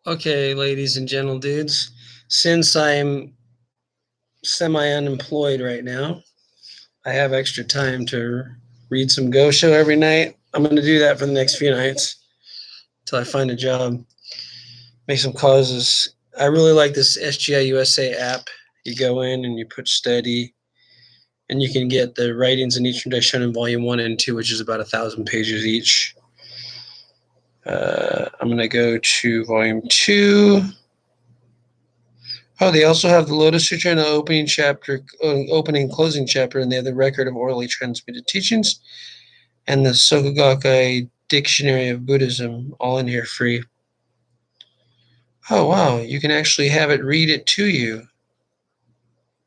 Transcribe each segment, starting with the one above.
Okay, ladies and gentle dudes, since I'm semi-unemployed right now, I have extra time to read some Go Show every night. I'm going to do that for the next few nights until I find a job. Make some causes. I really like this SGI USA app. You go in and you put study, and you can get the writings in Nichiren Daishonin Volume 1 and 2, which is about 1,000 pages each. I'm going to go to Volume 2. Oh, they also have the Lotus Sutra in the opening chapter, opening and closing chapter, and they have the record of orally transmitted teachings and the Sokugakai Dictionary of Buddhism, all in here free. Oh, wow, you can actually have it read it to you.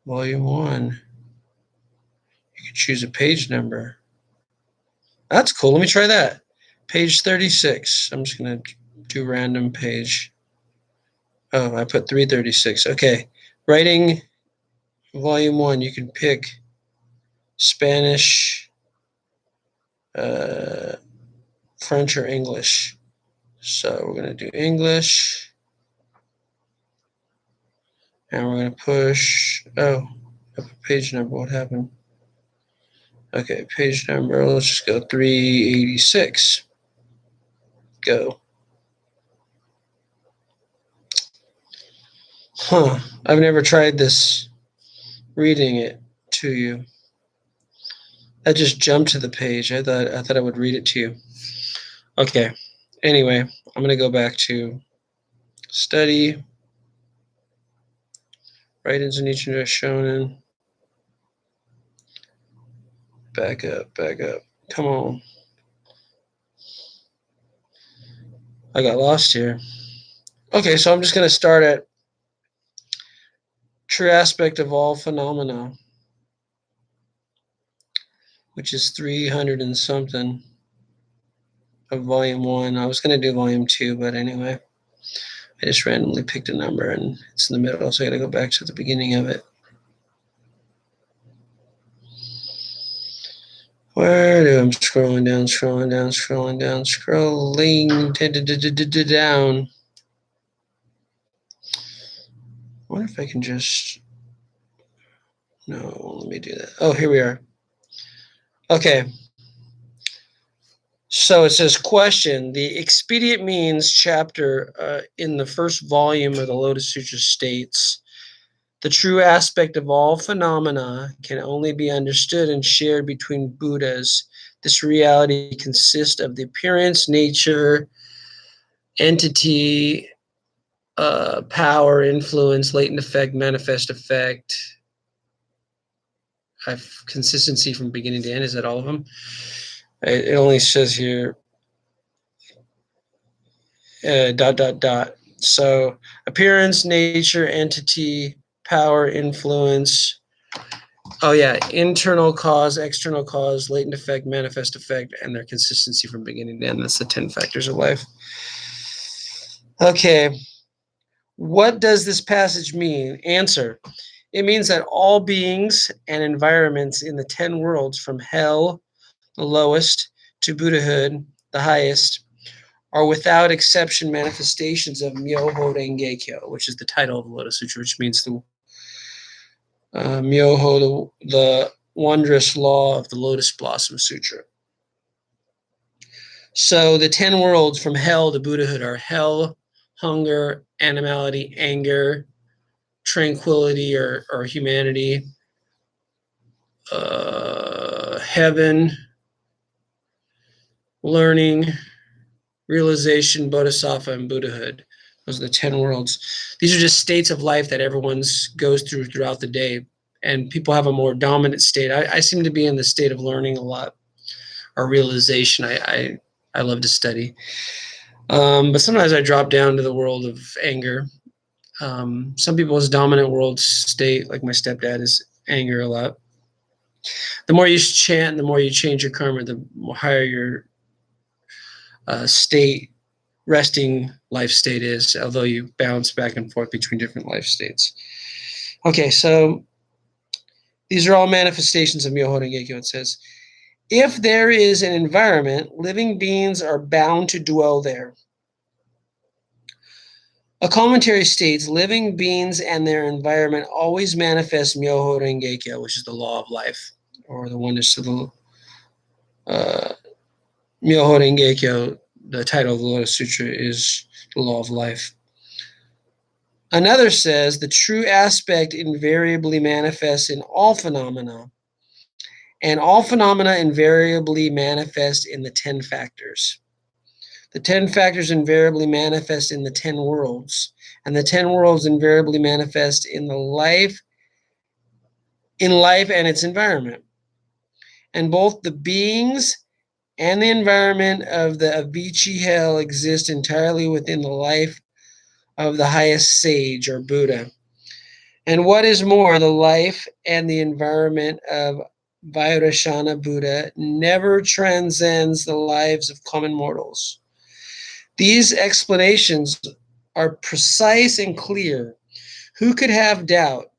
Volume 1. You can choose a page number. That's cool. Let me try that. Page 36. I'm just going to do random page. Oh, I put 336. Okay. Writing Volume 1, you can pick Spanish, French, or English. So we're going to do English. And we're going to push. Oh, page number. What happened? Okay, page number. Let's just go 386. Go. Huh. I've never tried this reading it to you. I just jumped to the page. I thought I would read it to you. Okay. Anyway, I'm going to go back to study. Writings in Nichiren Daishonin. Back up, back up. Come on. I got lost here. Okay, so I'm just going to start at true aspect of all phenomena, which is 300 and something of Volume 1. I was going to do Volume 2, but anyway, I just randomly picked a number, and it's in the middle, so I got to go back to the beginning of it. Where do I'm scrolling down, scrolling down, scrolling down, scrolling down. I wonder if I can just... No, let me do that. Oh, here we are. Okay. So it says, question, the expedient means chapter in the first volume of the Lotus Sutra states, the true aspect of all phenomena can only be understood and shared between Buddhas. This reality consists of the appearance, nature, entity, power, influence, latent effect, manifest effect, consistency from beginning to end. Is that all of them? It only says here, ... So appearance, nature, entity, power, influence. Oh yeah, internal cause, external cause, latent effect, manifest effect, and their consistency from beginning to end. That's the 10 factors of life. Okay, what does this passage mean? Answer. It means that all beings and environments in the 10 worlds, from hell, the lowest, to Buddhahood, the highest, are without exception manifestations of Myoho Renge Kyo, which is the title of the Lotus Sutra, which means the Myoho, the wondrous law of the Lotus Blossom Sutra. So the 10 worlds from hell to Buddhahood are hell, hunger, animality, anger, tranquility or humanity, heaven, learning, realization, bodhisattva, and Buddhahood. Those are the 10 worlds. These are just states of life that everyone goes through throughout the day, and people have a more dominant state. I seem to be in the state of learning a lot, or realization. I love to study. But sometimes I drop down to the world of anger. Some people's dominant world state, like my stepdad, is anger a lot. The more you chant, the more you change your karma, the higher your state, resting life state is, although you bounce back and forth between different life states. Okay, so these are all manifestations of Myoho Renge Kyo. It says, if there is an environment, living beings are bound to dwell there. A commentary states, living beings and their environment always manifest Myoho Renge-kyo, which is the law of life, or the oneness of the Myoho Renge-kyo. The title of the Lotus Sutra is the law of life. Another says, the true aspect invariably manifests in all phenomena, and all phenomena invariably manifest in the 10 factors. The 10 factors invariably manifest in the 10 worlds, and the 10 worlds invariably manifest in life and its environment. And both the beings and the environment of the Avicii hell exist entirely within the life of the highest sage or Buddha. And what is more, the life and the environment of Vairashana Buddha never transcends the lives of common mortals. These explanations are precise and clear. Who could have doubt?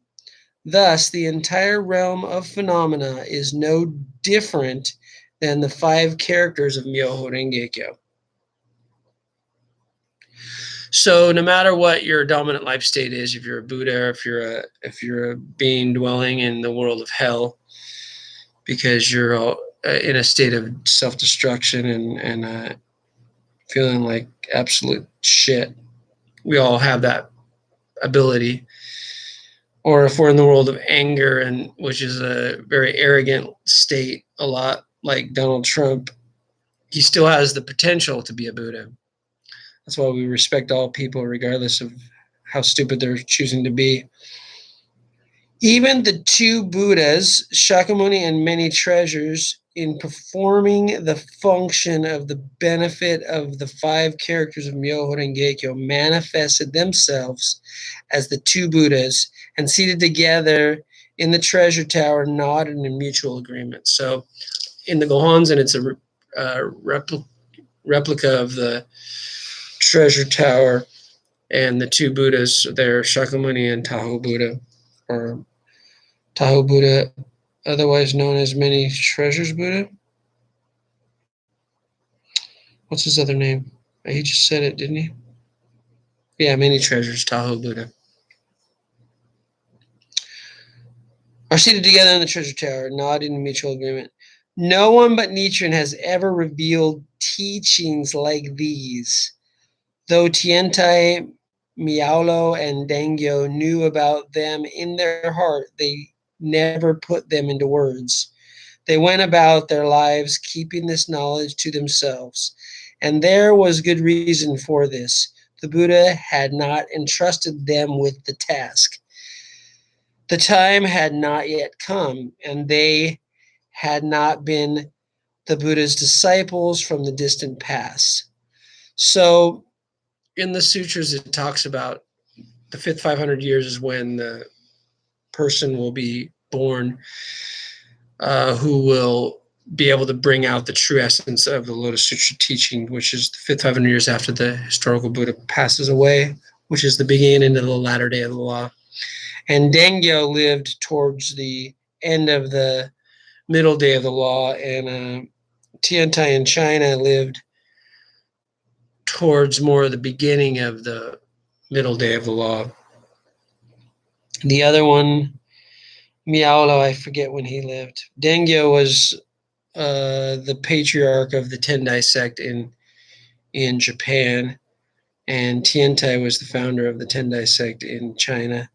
Thus, the entire realm of phenomena is no different than the 5 characters of Myoho Renge-kyo. So, no matter what your dominant life state is, if you're a Buddha, if you're a being dwelling in the world of hell, because you're in a state of self-destruction and feeling like absolute shit, we all have that ability. Or if we're in the world of anger, and which is a very arrogant state, a lot like Donald Trump, he still has the potential to be a Buddha. That's why we respect all people, regardless of how stupid they're choosing to be. Even the 2 Buddhas, Shakyamuni and many treasures, in performing the function of the benefit of the 5 characters of Myoho Renge-kyo, manifested themselves as the 2 Buddhas and seated together in the treasure tower, nodded in mutual agreement. So in the Gohonzon, it's a replica of the treasure tower, and the 2 Buddhas there, Shakyamuni and Taho Buddha, or Taho Buddha, otherwise known as Many Treasures Buddha. What's his other name? He just said it, didn't he? Yeah, Many Treasures, Taho Buddha, are seated together in the treasure tower, nodding in mutual agreement. No one but Nichiren has ever revealed teachings like these. Though Tiantai, Miaolo, and Dengyo knew about them in their heart, they never put them into words. They went about their lives keeping this knowledge to themselves, and there was good reason for this. The Buddha had not entrusted them with the task. The time had not yet come, and they had not been the Buddha's disciples from the distant past. So in the sutras, it talks about the 5th 500 years is when the person will be born who will be able to bring out the true essence of the Lotus Sutra teaching, which is the 5th 500 years after the historical Buddha passes away, which is the beginning of the latter day of the law. And Dengyo lived towards the end of the middle day of the law, and Tiantai in China lived towards more of the beginning of the middle day of the law. The other one, Miaolo, I forget when he lived. Dengyo was the patriarch of the Tendai sect in Japan, and Tiantai was the founder of the Tendai sect in China.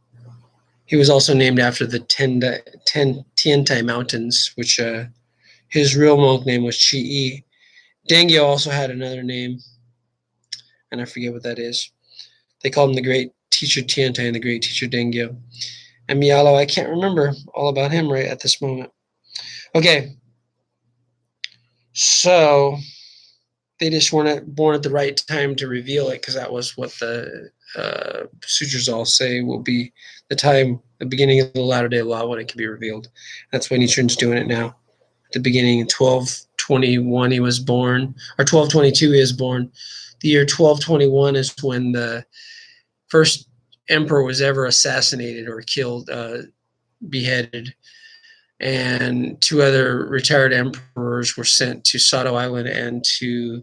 He was also named after the Tiantai Mountains, which his real monk name was Chi-I. Dengyo also had another name, and I forget what that is. They called him the Great Teacher Tiantai and the Great Teacher Dengyo. And Miaolo, I can't remember all about him right at this moment. Okay, so they just weren't born at the right time to reveal it, because that was what the sutras all say will be the time, the beginning of the latter day of law, when it can be revealed. That's why Nichiren's doing it now. At the beginning, in 1221 he was born, or 1222 he was born. The year 1221 is when the first emperor was ever assassinated or killed, beheaded. And 2 other retired emperors were sent to Sado Island and to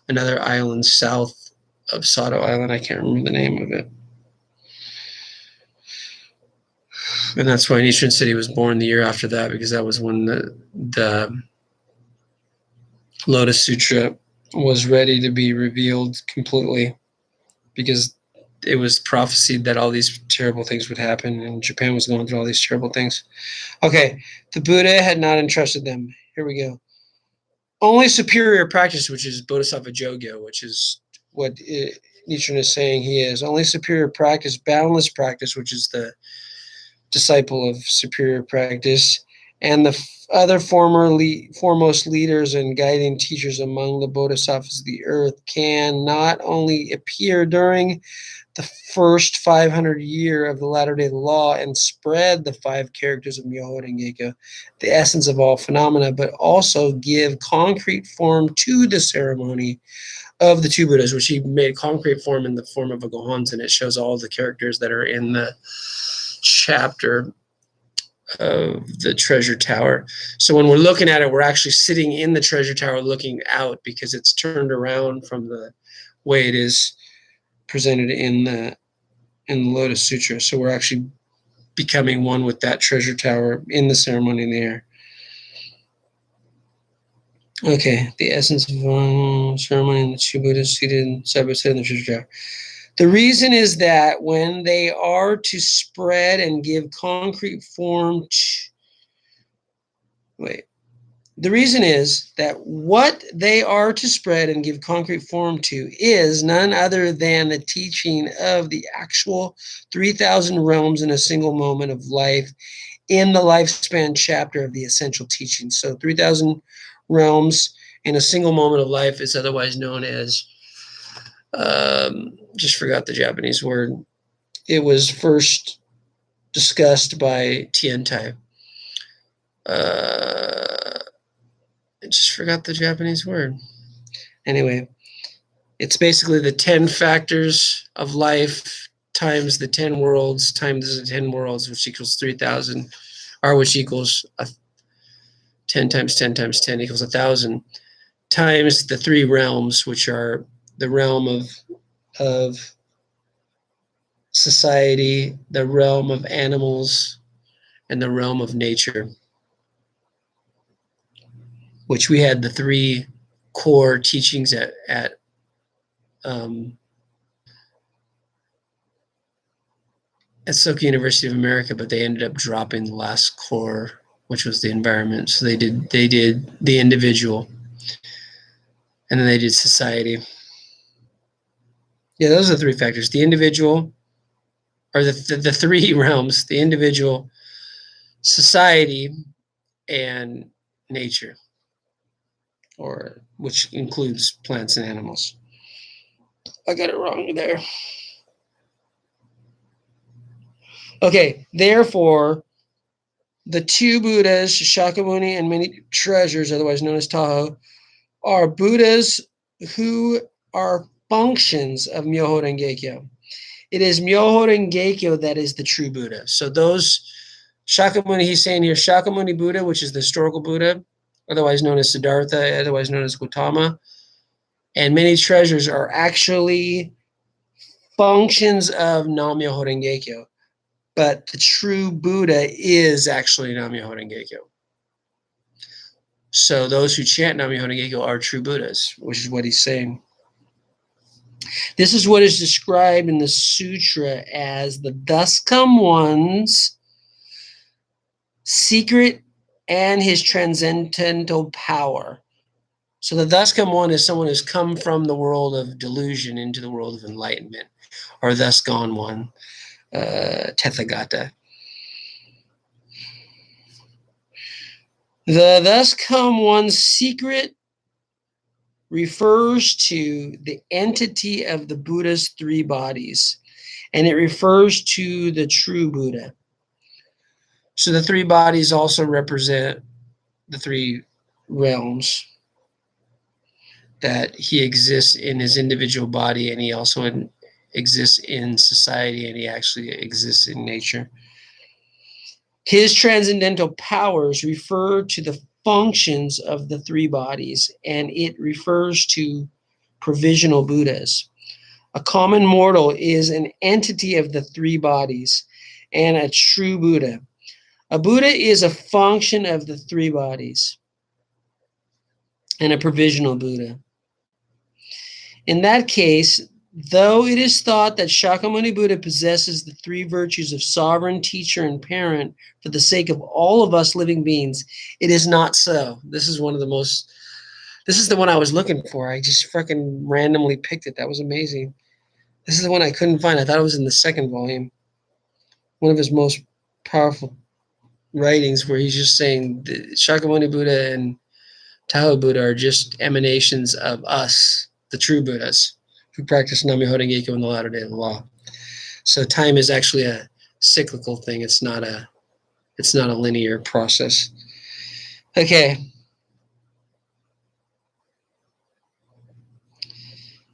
another island south of Sado Island. I can't remember the name of it. And that's why Nichiren said he was born the year after that, because that was when the Lotus Sutra was ready to be revealed completely, because it was prophesied that all these terrible things would happen, and Japan was going through all these terrible things. Okay, the Buddha had not entrusted them. Here we go. Only superior practice, which is Bodhisattva Jogyo, which is what Nichiren is saying he is. Only superior practice, boundless practice, which is the disciple of superior practice, and the other foremost leaders and guiding teachers among the bodhisattvas of the earth can not only appear during the first 500 year of the latter-day law and spread the 5 characters of Myoho Renge-kyo, the essence of all phenomena, but also give concrete form to the ceremony of the 2 Buddhas, which he made concrete form in the form of a Gohonzon. It shows all the characters that are in the chapter of the treasure tower. So when we're looking at it, we're actually sitting in the treasure tower looking out, because it's turned around from the way it is presented in the Lotus Sutra. So we're actually becoming one with that treasure tower in the ceremony in the air. Okay, the essence of ceremony in the 2 Buddhas seated side by side in the treasure tower. The reason is that when they are to spread and give concrete form the reason is that what they are to spread and give concrete form to is none other than the teaching of the actual 3,000 realms in a single moment of life in the lifespan chapter of the essential teaching. So 3,000 realms in a single moment of life is otherwise known as, just forgot the Japanese word. It was first discussed by Tiantai. I just forgot the Japanese word. Anyway, it's basically the 10 factors of life times the 10 worlds times the 10 worlds, which equals 3,000, or which equals 10 times 10 times 10 equals 1,000, times the 3 realms, which are the realm of society, the realm of animals, and the realm of nature, which we had the 3 core teachings at Soka University of America, but they ended up dropping the last core, which was the environment. So they did the individual, and then they did society. Yeah, those are the 3 factors: the individual, or the 3 realms: the individual, society, and nature, or which includes plants and animals. I got it wrong there. Okay, therefore, the 2 Buddhas, Shakyamuni and many treasures, otherwise known as Tahoe, are Buddhas who are functions of Myoho Renge-kyo. It is Myoho Renge-kyo that is the true Buddha. So those Shakyamuni, he's saying here, Shakyamuni Buddha, which is the historical Buddha, otherwise known as Siddhartha, otherwise known as Gautama, and many treasures are actually functions of Nam-myoho Renge-kyo. But the true Buddha is actually Nam-myoho Renge-kyo. So those who chant Nam-myoho Renge-kyo are true Buddhas, which is what he's saying. This is what is described in the sutra as the thus come one's secret and his transcendental power. So the thus come one is someone who's come from the world of delusion into the world of enlightenment, or thus gone one, Tathagata. The thus come one's secret refers to the entity of the Buddha's 3 bodies, and it refers to the true Buddha. So the 3 bodies also represent the 3 realms, that he exists in his individual body, and he also exists in society, and he actually exists in nature. His transcendental powers refer to the functions of the 3 bodies, and it refers to provisional Buddhas. A common mortal is an entity of the three bodies, and a true Buddha. A Buddha is a function of the three bodies, and a provisional Buddha. In that case, though it is thought that Shakyamuni Buddha possesses the three virtues of sovereign, teacher, and parent for the sake of all of us living beings, it is not so. This is the one I was looking for. I just fucking randomly picked it. That was amazing. This is the one I couldn't find. I thought it was in the second volume. One of his most powerful writings, where he's just saying that Shakyamuni Buddha and Tahoe Buddha are just emanations of us, the true Buddhas, who practice Nam-myoho Renge Kyo in the latter day of the law. So time is actually a cyclical thing. It's not a linear process. Okay.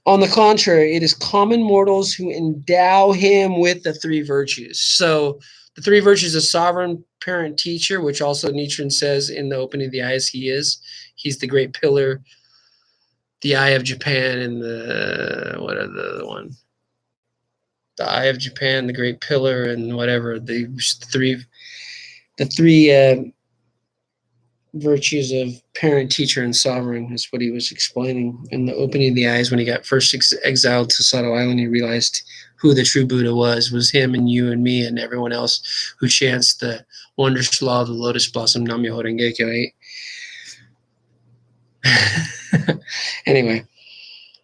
On the contrary, it is common mortals who endow him with the three virtues. So the three virtues of sovereign, parent, teacher, which also Nichiren says in the opening of the eyes, he's the great pillar, the eye of Japan, and what are the other one? The eye of Japan, the great pillar, and whatever, the three virtues of parent, teacher, and sovereign is what he was explaining in the opening of the eyes. When he got first exiled to Sado Island, he realized who the true Buddha was him and you and me and everyone else who chants the wondrous law of the lotus blossom, Nam-myoho Renge Kyo 8. Anyway,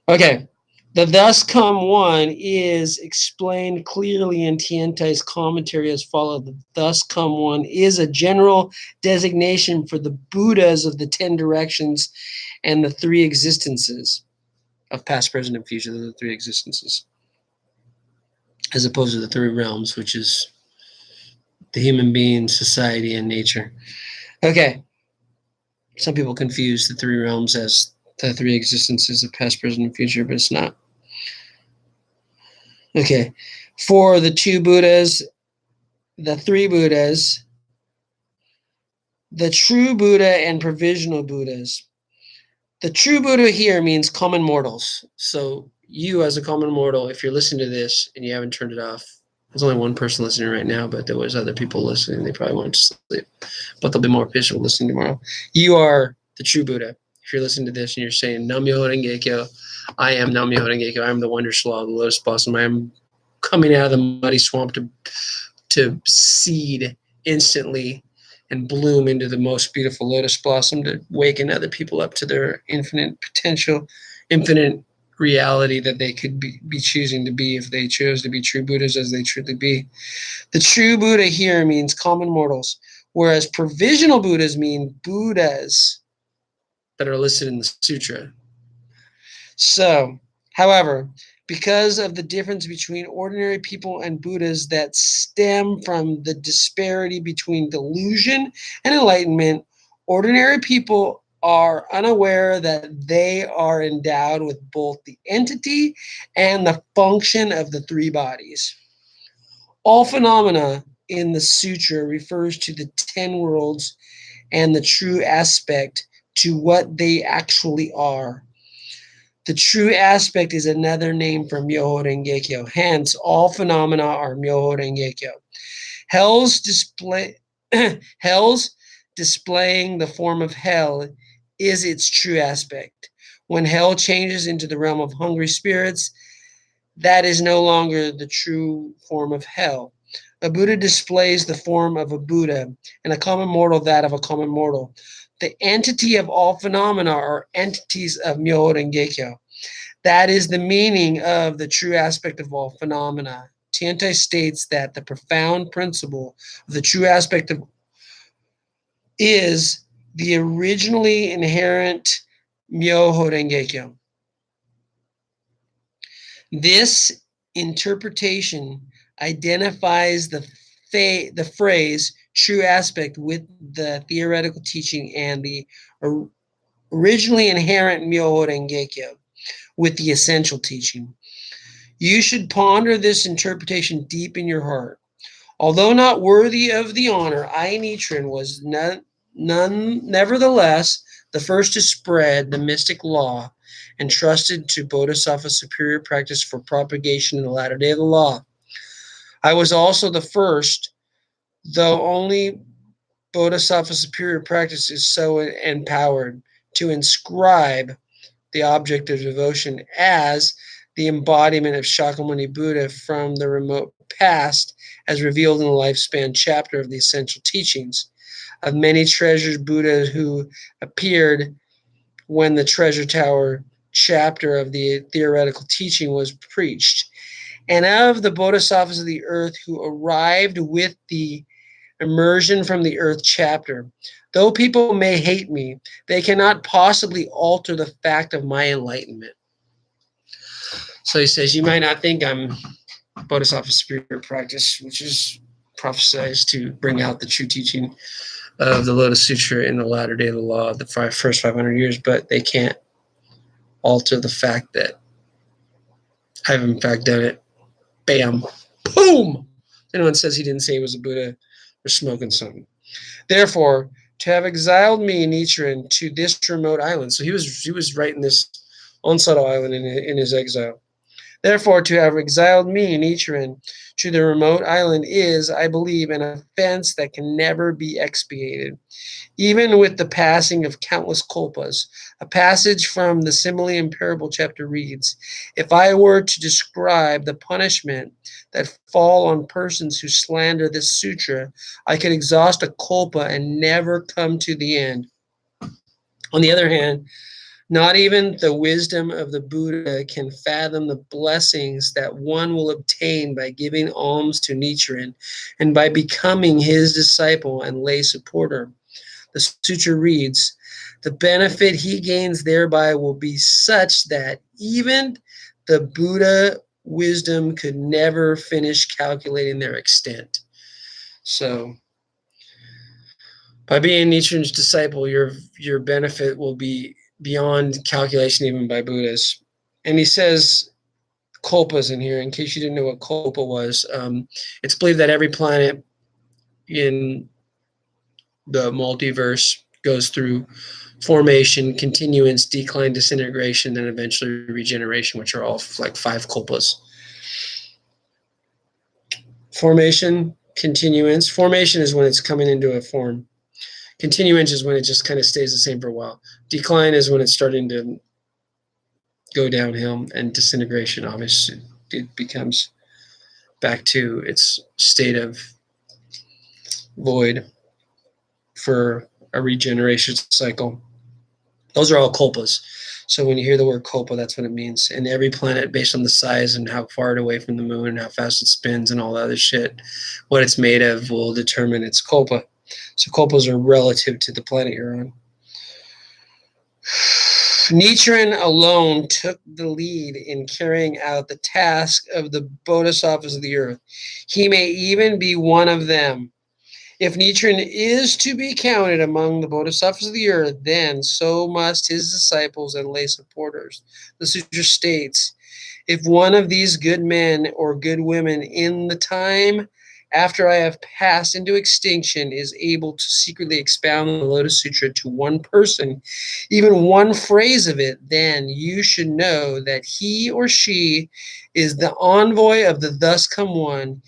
okay. The thus come one is explained clearly in Tientai's commentary as follows. The thus come one is a general designation for the Buddhas of the 10 directions and the three existences of past, present, and future. The three existences, as opposed to the three realms, which is the human being, society, and nature. Okay. Some people confuse the three realms as the three existences of past, present, and future, but it's not. Okay. For the two Buddhas, the three Buddhas, the true Buddha and provisional Buddhas. The true Buddha here means common mortals. So you as a common mortal, if you're listening to this and you haven't turned it off, there's only one person listening right now, but there was other people listening. They probably went to sleep, but there'll be more people listening tomorrow. You are the true Buddha. If you're listening to this and you're saying, Nam-myoho Renge Kyo, I am Nam-myoho Renge Kyo, I am the wondrous law of the lotus blossom, I am coming out of the muddy swamp to seed instantly and bloom into the most beautiful lotus blossom, to waken other people up to their infinite potential, infinite reality that they could be choosing to be if they chose to be true Buddhas as they truly be. The true Buddha here means common mortals, whereas provisional Buddhas mean Buddhas that are listed in the sutra. So, however, because of the difference between ordinary people and Buddhas that stem from the disparity between delusion and enlightenment, ordinary people are unaware that they are endowed with both the entity and the function of the three bodies. All phenomena in the sutra refers to the 10 worlds and the true aspect to what they actually are. The true aspect is another name for Myoho Renge Kyo. Hence, all phenomena are Myoho Renge Kyo. Hell's displaying the form of hell is its true aspect. When hell changes into the realm of hungry spirits, that is no longer the true form of hell. A Buddha displays the form of a Buddha, and a common mortal that of a common mortal. The entity of all phenomena are entities of Myoho Renge Kyo. That is the meaning of the true aspect of all phenomena. Tientai states that the profound principle of the true aspect of is the originally inherent Myoho Renge Kyo. This interpretation identifies the phrase true aspect with the theoretical teaching and the originally inherent Myoho Renge Kyo with the essential teaching. You should ponder this interpretation deep in your heart. Although not worthy of the honor, I, Nichiren, was nevertheless the first to spread the mystic law entrusted to Bodhisattva superior practice for propagation in the latter day of the law. I was also the first, though only Bodhisattva superior practice is so empowered, to inscribe the object of devotion as the embodiment of Shakyamuni Buddha from the remote past, as revealed in the lifespan chapter of the Essential Teachings, of many treasured Buddhas who appeared when the Treasure Tower chapter of the theoretical teaching was preached, and of the Bodhisattvas of the earth who arrived with the immersion from the earth chapter. Though people may hate me, they cannot possibly alter the fact of my enlightenment. So he says, you might not think I'm Bodhisattva superior practice, which is prophesized to bring out the true teaching of the Lotus Sutra in the latter day of the law of the first 500 years, but they can't alter the fact that I've in fact done it. Bam. Boom! If anyone says he didn't say he was a Buddha, they're smoking something. Therefore, to have exiled me, Nichiren, to this remote island. So he was writing this on Sado Island in his exile. Therefore, to have exiled me, Nichiren, to the remote island is, I believe, an offense that can never be expiated, even with the passing of countless kalpas. A passage from the Simile and Parable chapter reads, if I were to describe the punishment that fall on persons who slander this sutra, I could exhaust a kalpa and never come to the end. On the other hand, not even the wisdom of the Buddha can fathom the blessings that one will obtain by giving alms to Nichiren and by becoming his disciple and lay supporter. The sutra reads, the benefit he gains thereby will be such that even the Buddha wisdom could never finish calculating their extent. So, by being Nichiren's disciple, your benefit will be beyond calculation even by Buddhas. And he says kalpas in here, in case you didn't know what kalpa was. It's believed that every planet in the multiverse goes through formation, continuance, decline, disintegration, and eventually regeneration, which are all like 5 kalpas. Formation, continuance. Formation is when it's coming into a form. Continuance is when it just kind of stays the same for a while. Decline is when it's starting to go downhill, and disintegration, obviously, it becomes back to its state of void for a regeneration cycle. Those are all kalpas. So when you hear the word kalpa, that's what it means. And every planet, based on the size and how far away from the moon and how fast it spins and all the other shit, what it's made of will determine its kalpa. So kalpas are relative to the planet you're on. Nichiren alone took the lead in carrying out the task of the Bodhisattvas of the earth. He may even be one of them. If Nichiren is to be counted among the Bodhisattvas of the earth, then so must his disciples and lay supporters. The sutra states, if one of these good men or good women in the time after I have passed into extinction is able to secretly expound the Lotus Sutra to one person, even one phrase of it, then you should know that he or she is the envoy of the thus come one.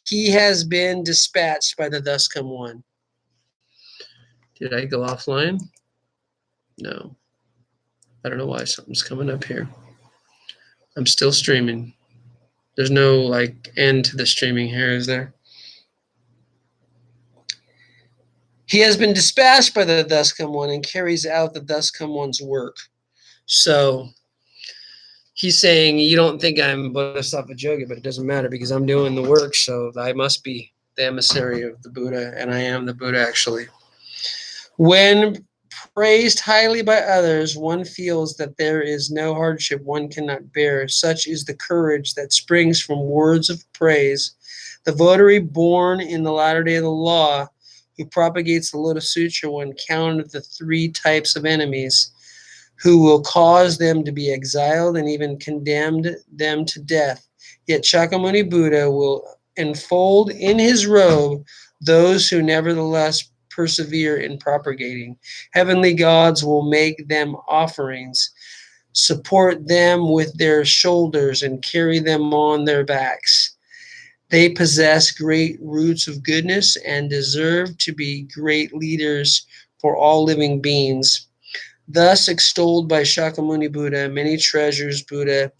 He has been dispatched by the thus come one. Did I go offline? No. I don't know why something's coming up here. I'm still streaming. There's no like end to the streaming here, is there? He has been dispatched by the thus come one and carries out the thus come one's work. So he's saying, you don't think I'm Bodhisattva Yogi, but it doesn't matter because I'm doing the work. So I must be the emissary of the Buddha, and I am the Buddha actually. When praised highly by others, one feels that there is no hardship one cannot bear. Such is the courage that springs from words of praise. The votary born in the latter day of the law, who propagates the Lotus Sutra, will encounter the 3 types of enemies, who will cause them to be exiled and even condemned them to death. Yet Shakyamuni Buddha will enfold in his robe those who nevertheless persevere in propagating. Heavenly gods will make them offerings, support them with their shoulders, and carry them on their backs. They possess great roots of goodness and deserve to be great leaders for all living beings. Thus extolled by Shakyamuni Buddha, many treasures Buddha,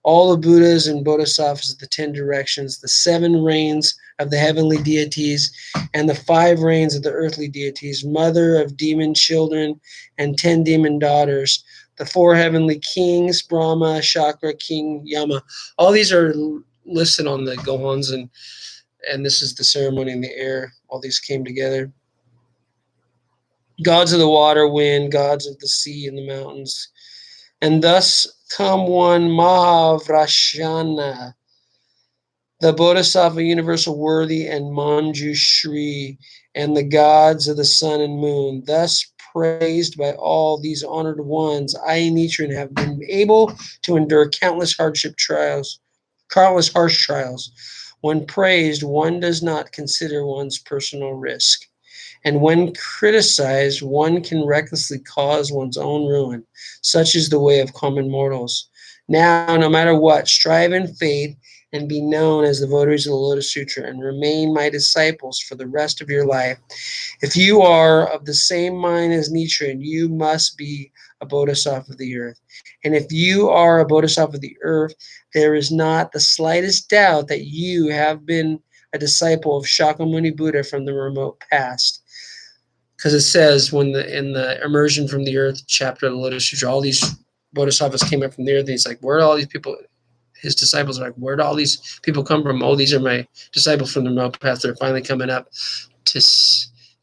all the Buddhas and Bodhisattvas, the 10 directions, the 7 reigns of the heavenly deities, and the 5 reigns of the earthly deities, mother of demon children and 10 demon daughters, the 4 heavenly kings, Brahma, Shakra, King, Yama. All these are listed on the Gohans, and this is the ceremony in the air. All these came together. Gods of the water, wind, gods of the sea and the mountains. And thus come one Mahavrashana, the Bodhisattva universal worthy, and Manjushri, and the gods of the sun and moon. Thus praised by all these honored ones, I, Nichiren, have been able to endure countless harsh trials. When praised, one does not consider one's personal risk. And when criticized, one can recklessly cause one's own ruin. Such is the way of common mortals. Now, no matter what, strive in faith and be known as the votaries of the Lotus Sutra, and remain my disciples for the rest of your life. If you are of the same mind as Nichiren, you must be a bodhisattva of the earth. And if you are a bodhisattva of the earth, there is not the slightest doubt that you have been a disciple of Shakyamuni Buddha from the remote past. Because it says in the Immersion from the Earth chapter of the Lotus Sutra, all these bodhisattvas came up from the earth, and he's like, where do all these people, his disciples are like, where do all these people come from? Oh, these are my disciples from the remote past. They're finally coming up to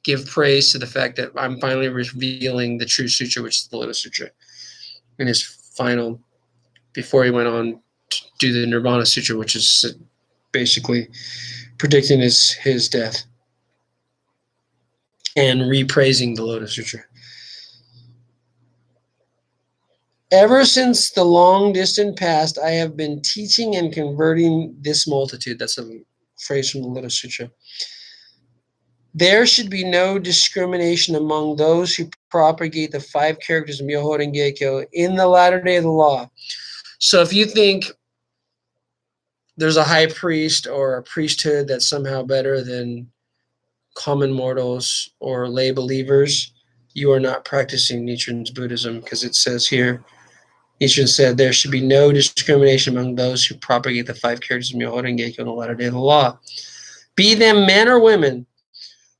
give praise to the fact that I'm finally revealing the true sutra, which is the Lotus Sutra. In his final, before he went on to do the Nirvana Sutra, which is basically predicting his death and repraising the Lotus Sutra. Ever since the long distant past, I have been teaching and converting this multitude. That's a phrase from the Lotus Sutra. There should be no discrimination among those who propagate the 5 characters of Myoho Renge-kyo in the latter day of the law. So if you think there's a high priest or a priesthood that's somehow better than common mortals or lay believers, you are not practicing Nichiren's Buddhism, because it says here, Nichiren said, there should be no discrimination among those who propagate the 5 characters of Myoho Renge-kyo in the latter day of the law. Be them men or women,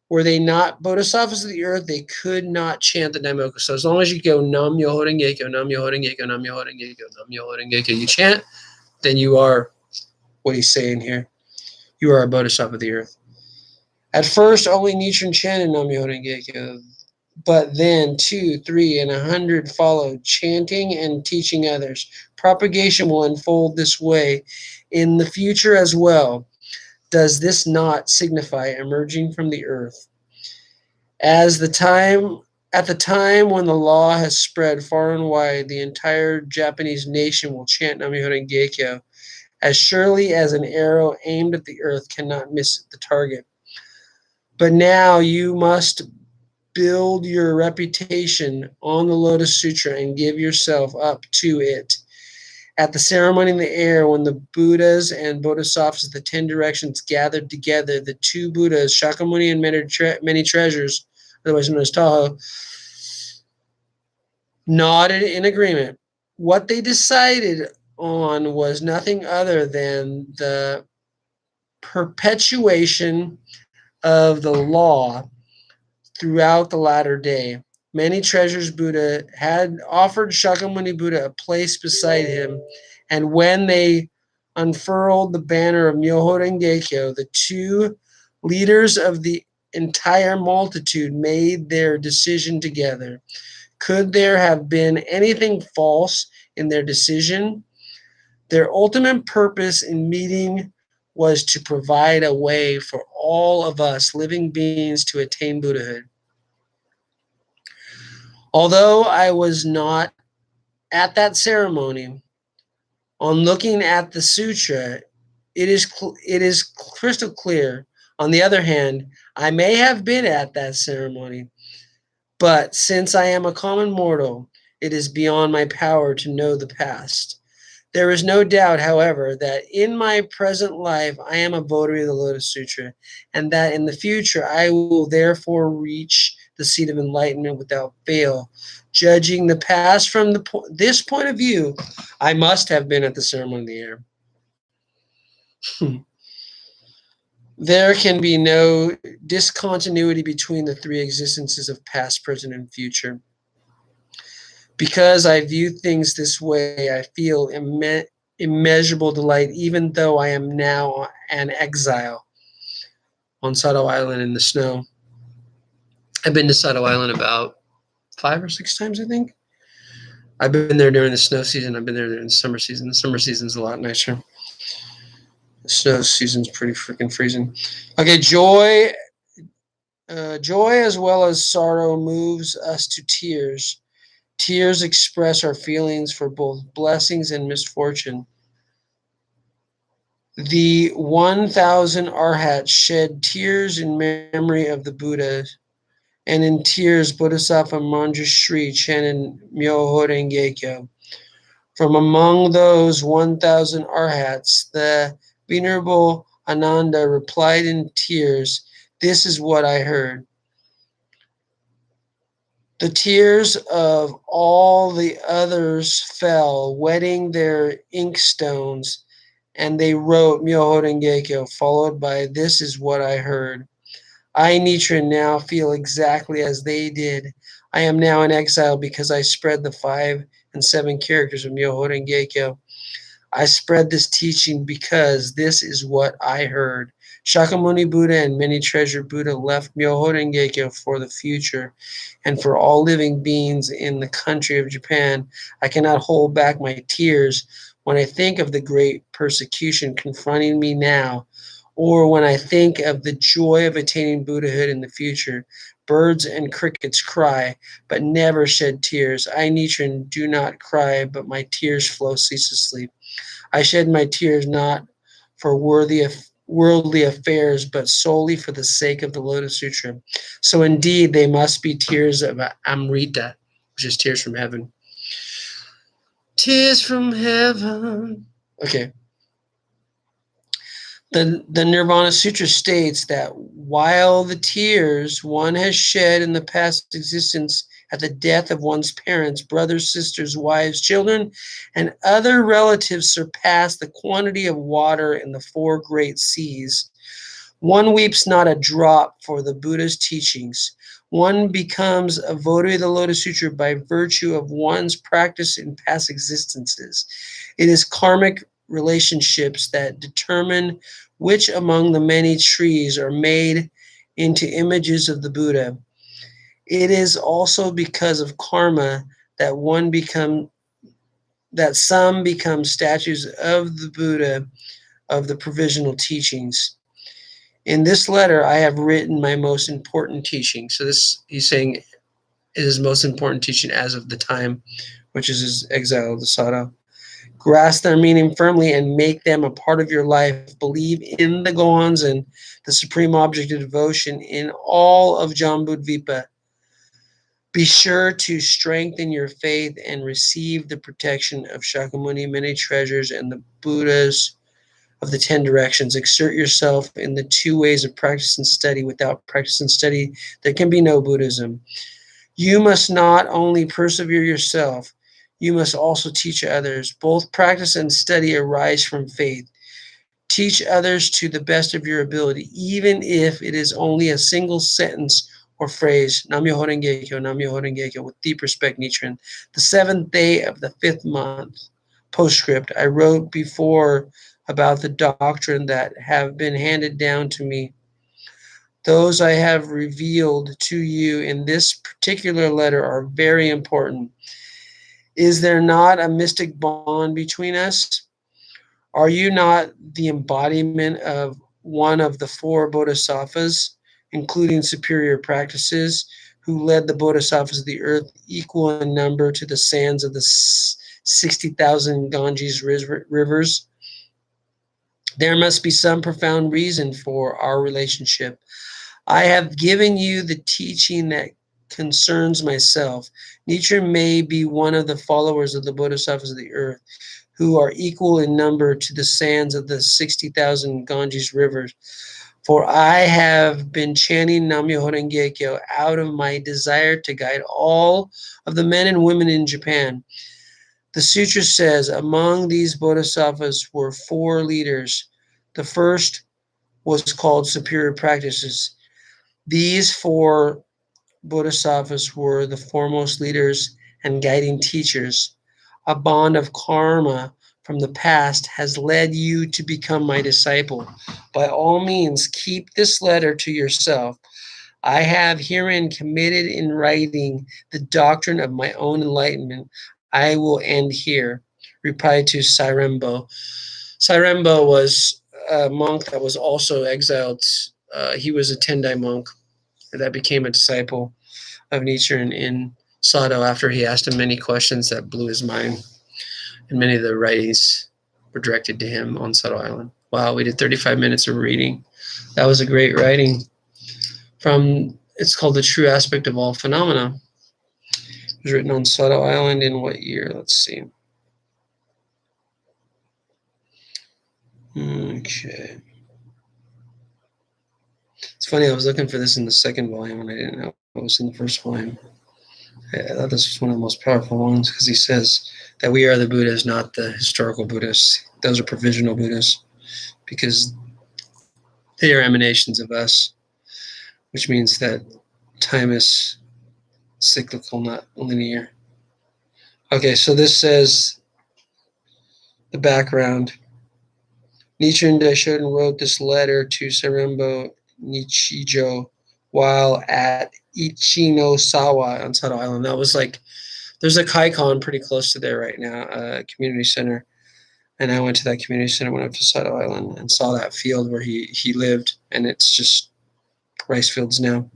were they not bodhisattvas of the earth, they could not chant the Daimoku. So as long as you go Nam Myoho Renge-kyo, Nam Myoho Renge-kyo, Nam Myoho Renge-kyo, Nam Myoho Renge-kyo, you chant, then you are what he's saying here. You are a bodhisattva of the earth. At first, only Nichiren chanted Nam Myoho Renge-kyo, but then 2, 3, and 100 followed, chanting and teaching others. Propagation will unfold this way in the future as well. Does this not signify emerging from the earth? At the time when the law has spread far and wide, the entire Japanese nation will chant Nam Myoho Renge-kyo, as surely as an arrow aimed at the earth cannot miss the target. But now you must build your reputation on the Lotus Sutra and give yourself up to it. At the ceremony in the air, when the Buddhas and Bodhisattvas of the 10 directions gathered together, the 2 Buddhas, Shakyamuni and many treasures, otherwise known as Tahoe, nodded in agreement. What they decided on was nothing other than the perpetuation of the law throughout the latter day. Many treasures Buddha had offered Shakyamuni Buddha a place beside him, and when they unfurled the banner of Myoho Renge-kyo, the 2 leaders of the entire multitude made their decision together. Could there have been anything false in their decision? Their ultimate purpose in meeting was to provide a way for all of us living beings to attain Buddhahood. Although I was not at that ceremony, on looking at the sutra, it is crystal clear. On the other hand, I may have been at that ceremony, but since I am a common mortal It is beyond my power to know the past. There is no doubt, however, that in my present life I am a votary of the Lotus Sutra, and that in the future I will therefore reach the seat of enlightenment without fail. Judging the past from this point of view, I must have been at the ceremony of the air. There can be no discontinuity between the three existences of past, present, and future. Because I view things this way, I feel immeasurable delight, even though I am now an exile on Sado Island in the snow. I've been to Sado Island about 5 or 6 times, I think. I've been there during the snow season. I've been there during the summer season. The summer season's a lot nicer. The snow season's pretty freaking freezing. Okay, joy as well as sorrow moves us to tears. Tears express our feelings for both blessings and misfortune. The 1,000 arhats shed tears in memory of the Buddha, and in tears Bodhisattva Manjushri chanted Myoho Renge Kyo. From among those 1,000 arhats, the Venerable Ananda replied in tears, "This is what I heard." The tears of all the others fell, wetting their inkstones, and they wrote Myoho Renge Kyo, followed by "This is what I heard." I, Nichiren, now feel exactly as they did. I am now in exile because I spread the 5 and 7 characters of Myoho Renge Kyo. I spread this teaching because this is what I heard. Shakyamuni Buddha and many treasured Buddha left Myoho Renge Kyo for the future and for all living beings in the country of Japan. I cannot hold back my tears when I think of the great persecution confronting me now, or when I think of the joy of attaining Buddhahood in the future. Birds and crickets cry, but never shed tears. I, Nichiren, do not cry, but my tears flow ceaselessly. I shed my tears not for worldly affairs, but solely for the sake of the Lotus Sutra. So indeed, they must be tears of Amrita, which is tears from heaven. Tears from heaven. Okay. The Nirvana Sutra states that while the tears one has shed in the past existence at the death of one's parents, brothers, sisters, wives, children, and other relatives surpass the quantity of water in the 4 great seas, one weeps not a drop for the Buddha's teachings. One becomes a devotee of the Lotus Sutra by virtue of one's practice in past existences. It is karmic relationships that determine which among the many trees are made into images of the Buddha. It is also because of karma that some become statues of the Buddha of the provisional teachings. In this letter, I have written my most important teaching. So this, he's saying, is his most important teaching as of the time, which is his exile to Sado. Grasp their meaning firmly and make them a part of your life. Believe in the Gohans and the supreme object of devotion in all of Jambudvipa. Be sure to strengthen your faith and receive the protection of Shakyamuni, many treasures, and the Buddhas of the 10 directions. Exert yourself in the 2 ways of practice and study. Without practice and study, there can be no Buddhism. You must not only persevere yourself, you must also teach others. Both practice and study arise from faith. Teach others to the best of your ability, even if it is only a single sentence or phrase. Nam-myoho Renge Kyo, Nam-myoho Renge Kyo, with deep respect, Nichiren. The 7th day of the 5th month. Postscript. I wrote before about the doctrine that have been handed down to me. Those I have revealed to you in this particular letter are very important. Is there not a mystic bond between us? Are you not the embodiment of one of the 4 bodhisattvas, including superior practices, who led the bodhisattvas of the earth equal in number to the sands of the 60,000 Ganges rivers? There must be some profound reason for our relationship. I have given you the teaching that concerns myself. Nichiren may be one of the followers of the Bodhisattvas of the earth, who are equal in number to the sands of the 60,000 Ganges rivers. For I have been chanting Nam-myoho Renge Kyo out of my desire to guide all of the men and women in Japan. The sutra says, among these bodhisattvas were 4 leaders. The first was called superior practices. These 4 bodhisattvas were the foremost leaders and guiding teachers. A bond of karma from the past has led you to become my disciple. By all means, keep this letter to yourself. I have herein committed in writing the doctrine of my own enlightenment. I will end here. Reply to Sairen-bo. Sairen-bo was a monk that was also exiled. He was a Tendai monk that became a disciple of Nichiren in Sado after he asked him many questions that blew his mind. And many of the writings were directed to him on Sado Island. Wow, we did 35 minutes of reading. That was a great writing. It's called The True Aspect of All Phenomena. It was written on Sado Island in what year? Let's see. Okay. It's funny, I was looking for this in the second volume and I didn't know it was in the first volume. I thought this was one of the most powerful ones because he says that we are the Buddhas, not the historical Buddhists. Those are provisional Buddhas because they are emanations of us, which means that time is cyclical, not linear. Okay, so this says the background. Nichiren Daishonin wrote this letter to Sairen-bo Nichijo while at Ichinosawa on Sado Island. That was like, there's a Kaikon pretty close to there right now, a community center. And I went to that community center, went up to Sado Island and saw that field where he lived. And it's just rice fields now.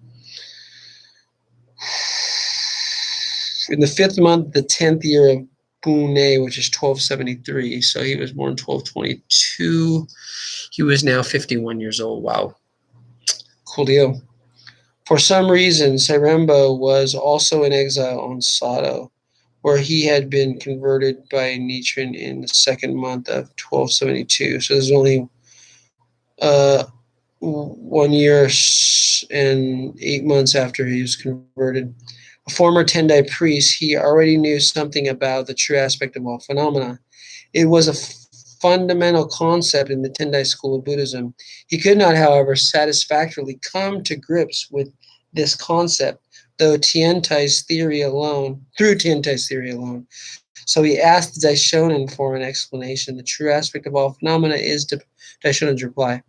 In the 5th month, the 10th year of Bune, which is 1273. So he was born 1222. He was now 51 years old. Wow. Cool deal. For some reason, Sairen-bo was also in exile on Sado, where he had been converted by Nichiren in the 2nd month of 1272. So there's only 1 year and 8 months after he was converted. A former Tendai priest, he already knew something about the true aspect of all phenomena. It was a fundamental concept in the Tendai school of Buddhism. He could not, however, satisfactorily come to grips with this concept, through Tientai's theory alone. So he asked Daishonin for an explanation. The true aspect of all phenomena is Daishonin's reply.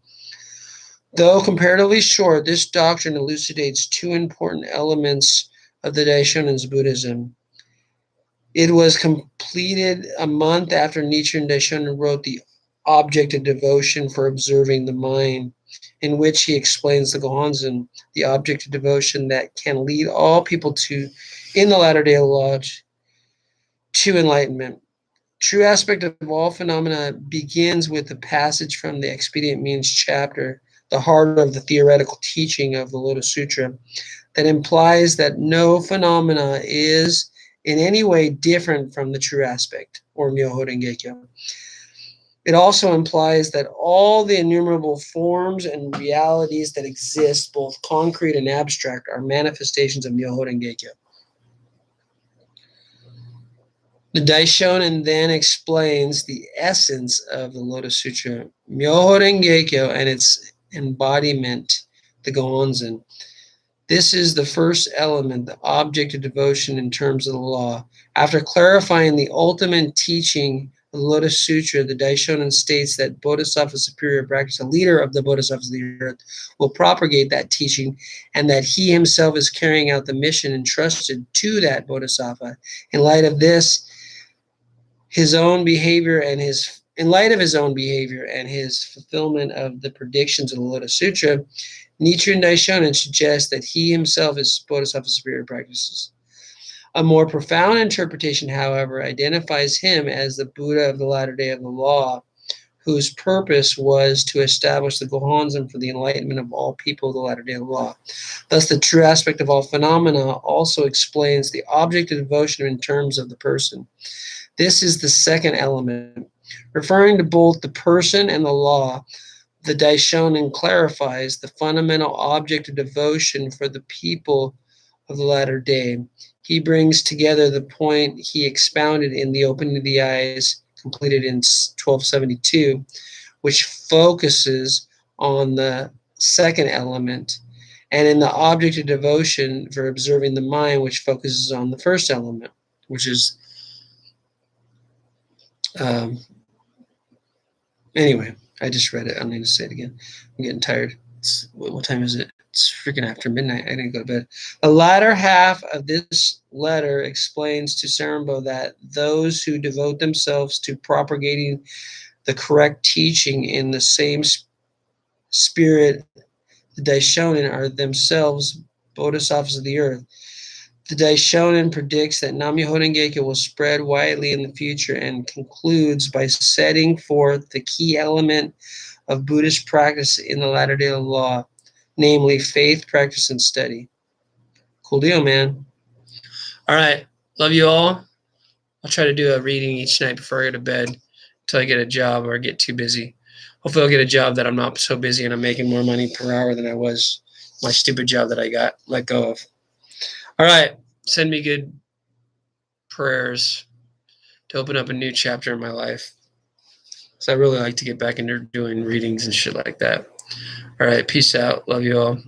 Though comparatively short, this doctrine elucidates 2 important elements of the Daishonin's Buddhism. It was completed a month after Nichiren Daishonin wrote The Object of Devotion for Observing the Mind, in which he explains the Gohonzon, the object of devotion that can lead all people in the latter day of the law, to enlightenment. True aspect of all phenomena begins with the passage from the Expedient Means chapter, the heart of the theoretical teaching of the Lotus Sutra, that implies that no phenomena is in any way different from the true aspect, or Myoho Renge Kyo. It also implies that all the innumerable forms and realities that exist, both concrete and abstract, are manifestations of Myoho Renge Kyo. The Daishonin then explains the essence of the Lotus Sutra, Myoho Renge Kyo, and its embodiment, the Gohonzon. This is the first element, the object of devotion in terms of the law. After clarifying the ultimate teaching of the Lotus Sutra, the Daishonin states that Bodhisattva superior practice, a leader of the Bodhisattvas of the earth, will propagate that teaching, and that he himself is carrying out the mission entrusted to that Bodhisattva. In light of this, his own behavior and his fulfillment of the predictions of the Lotus Sutra, Nichiren Daishonin suggests that he himself is Bodhisattva superior practices. A more profound interpretation, however, identifies him as the Buddha of the latter day of the law, whose purpose was to establish the Gohanzen for the enlightenment of all people of the latter-day law. Thus, the true aspect of all phenomena also explains the object of devotion in terms of the person. This is the second element. Referring to both the person and the law, the Daishonin clarifies the fundamental object of devotion for the people of the latter day. He brings together the point he expounded in the Opening of the Eyes, completed in 1272, which focuses on the second element, and in the object of devotion for observing the mind, which focuses on the first element, which is anyway, I just read it. I don't need to say it again. I'm getting tired. What time is it? It's freaking after midnight. I need to go to bed. The latter half of this letter explains to Sairen-bo that those who devote themselves to propagating the correct teaching in the same spirit, the Daishonin, are themselves bodhisattvas of the earth. The Daishonin predicts that Nam-myoho Renge-kyo will spread widely in the future and concludes by setting forth the key element of Buddhist practice in the latter-day law, namely faith, practice, and study. Cool deal, man. All right. Love you all. I'll try to do a reading each night before I go to bed until I get a job or get too busy. Hopefully I'll get a job that I'm not so busy and I'm making more money per hour than I was my stupid job that I got let go of. All right. Send me good prayers to open up a new chapter in my life. So I really like to get back into doing readings and shit like that. All right. Peace out. Love you all.